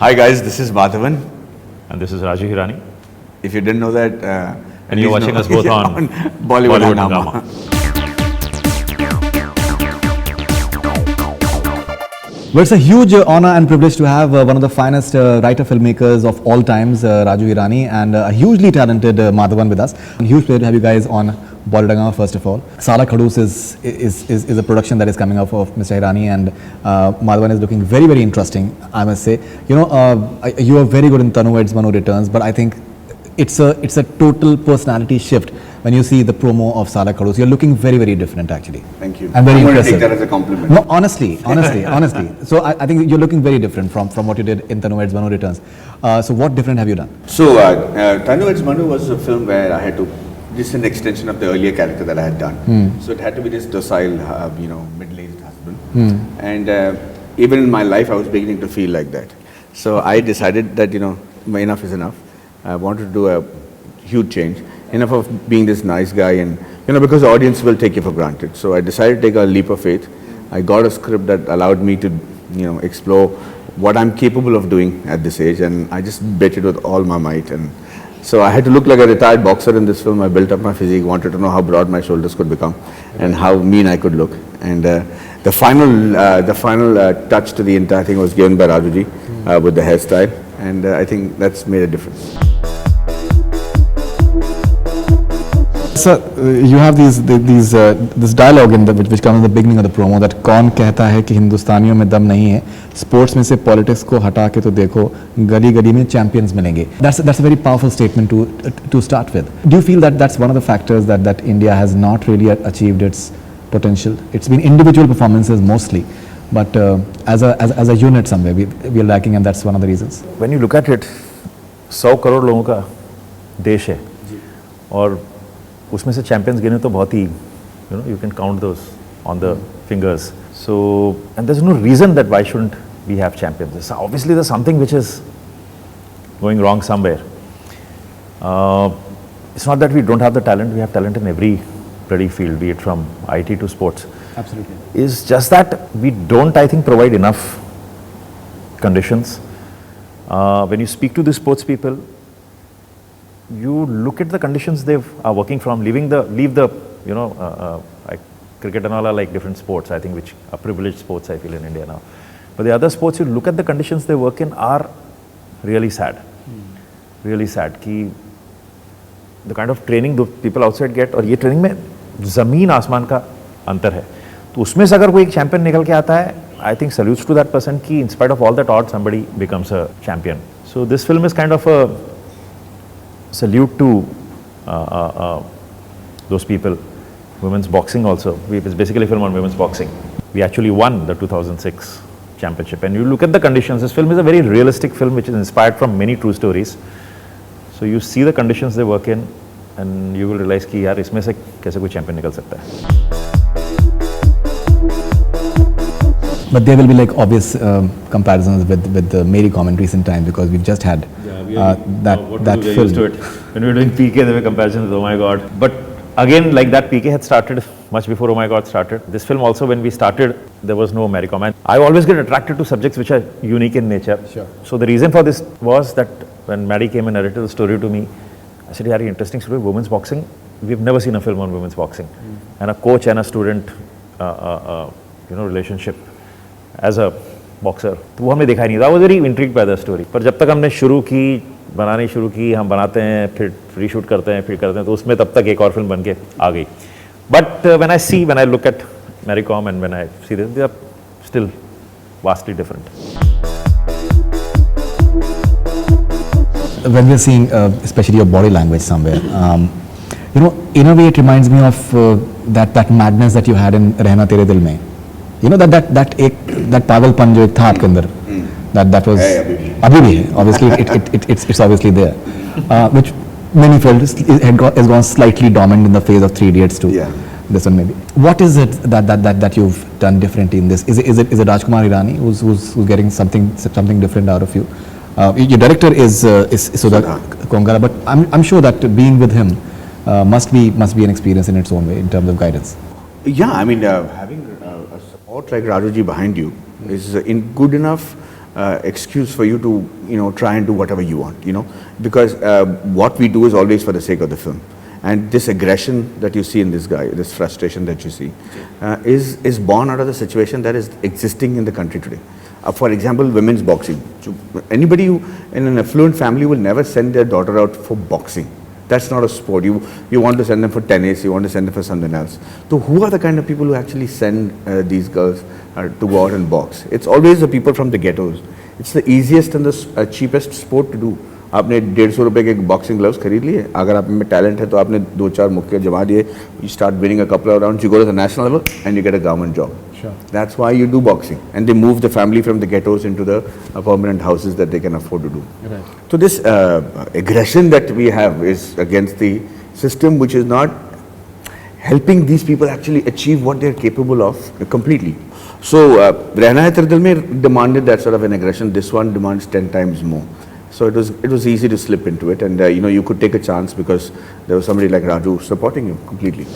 Hi guys, this is Madhavan. And this is Raju Hirani. If you didn't know that, and you're watching us both on Bollywood Hungama. Well, it's a huge honor and privilege to have one of the finest writer-filmmakers of all times, Raju Hirani, and a hugely talented Madhavan with us. A huge pleasure to have you guys on Bollywood Hungama, first of all. Saala Khadoos is a production that is coming up of Mr. Hirani, and Madhavan is looking very, very interesting, I must say. You know, you are very good in Tanuved's Manu Returns, but I think it's a total personality shift when you see the promo of Saala Khadoos. You're looking very, very different, actually. Thank you. And very I'm impressive. going to take that as a compliment. No, honestly. So I think you're looking very different from what you did in Tanuved's Manu Returns. So what different have you done? So Tanuved's Manu was a film where I had to, this is an extension of the earlier character that I had done. So it had to be this docile, middle-aged husband. And even in my life, I was beginning to feel like that. So I decided that, enough is enough. I wanted to do a huge change. Enough of being this nice guy, and because the audience will take you for granted. So I decided to take a leap of faith. I got a script that allowed me to explore what I'm capable of doing at this age, and I just bet it with all my might. And so I had to look like a retired boxer in this film. I built up my physique, wanted to know how broad my shoulders could become and how mean I could look. And the final touch to the entire thing was given by Rajuji with the hairstyle, and I think that's made a difference. Sir, you have this dialogue which comes in the beginning of the promo that कौन कहता है कि हिंदुस्तानियों में दम नहीं है, sports में से पॉलिटिक्स को हटा के तो देखो गली गली में चैंपियंस मिलेंगे. That's a very powerful statement to start with. Do you feel that that's one of the factors that India has not really achieved its potential? It's been individual performances mostly, but as a unit somewhere we are lacking, and that's one of the reasons. When you look at it, 100 crore लोगों का देश है और उसमें से champions गिने तो बहुत ही you can count those on the fingers. So, and there's no reason that why shouldn't we have champions. So obviously there's something which is going wrong somewhere. It's not that we don't have the talent. We have talent in every bloody field, be it from IT to sports. Absolutely. It's just that we don't, I think, provide enough conditions. When you speak to the sports people, you look at the conditions they are working from, leave the like cricket and all are like different sports, I think, which are privileged sports, I feel, in India now. But the other sports, you look at the conditions they work in are really sad. Really sad. Ki the kind of training the people outside get, और ये training में ज़मीन आसमान का अंतर है. तो उसमें से अगर कोई एक champion निकल के आता है, I think salutes to that person कि in spite of all that odds, somebody becomes a champion. So this film is kind of a salute to those people. Women's boxing also. It's basically a film on women's boxing. We actually won the 2006 championship. And you look at the conditions, this film is a very realistic film which is inspired from many true stories. So you see the conditions they work in and you will realize कि यार इसमें से कैसे कोई champion निकल सकता है. But there will be like obvious comparisons with Mary Kom in recent times, because we've just had that film. Used to it. When we were doing PK, there were comparisons, oh my God. But again, like that, PK had started much before Oh My God started. This film also, when we started, there was no Mary Kom. And I always get attracted to subjects which are unique in nature. Sure. So the reason for this was that when Mary came and narrated the story to me, I said, "Yeah, interesting story, women's boxing. We've never seen a film on women's boxing." And a coach and a student, relationship as a boxer. तो वो हमने देखा ही नहीं था. I was very intrigued by the story. पर जब तक हमने बनानी शुरू की, हम बनाते हैं, फिर रीशूट करते हैं, तो उसमें तब तक एक और फिल्म बन के आ गई. But when I look at Mary Kom and when I see this, they are still vastly different. When we are seeing, especially your body language somewhere, in a way it reminds me of that madness that you had in Rehna Tere Dil Mein. That pagalpan जो था आपके अंदर, that was अभी भी है. Obviously, it's obviously there, which many felt has gone slightly dormant in the phase of 3 Idiots too. Yeah. This one maybe. What is it that you've done differently in this? Is it Rajkumar Hirani who's getting something different out of you? Your director is Sudha Kongara, but I'm sure that being with him must be an experience in its own way in terms of guidance. Yeah, I mean, having a support like Rajuji behind you is good enough excuse for you to, try and do whatever you want, because what we do is always for the sake of the film. And this aggression that you see in this guy, this frustration that you see, is born out of the situation that is existing in the country today. For example, women's boxing. So anybody who, in an affluent family will never send their daughter out for boxing. That's not a sport. You want to send them for tennis, you want to send them for something else. So who are the kind of people who actually send these girls to go out and box? It's always the people from the ghettos. It's the easiest and the cheapest sport to do. आपने 150 रुपए के boxing gloves खरीद लिए, अगर आप में talent है तो आपने 2-4 मुक्के जमा दिए, you start winning a couple of rounds, you go to the national level and you get a government job. Sure. That's why you do boxing, and they move the family from the ghettos into the permanent houses that they can afford to do. Right. So this aggression that we have is against the system, which is not helping these people actually achieve what they're capable of completely. So Rehna Hai Tere Dil Mein demanded that sort of an aggression. This one demands 10 times more. So it was easy to slip into it, and you could take a chance because there was somebody like Raju supporting you completely.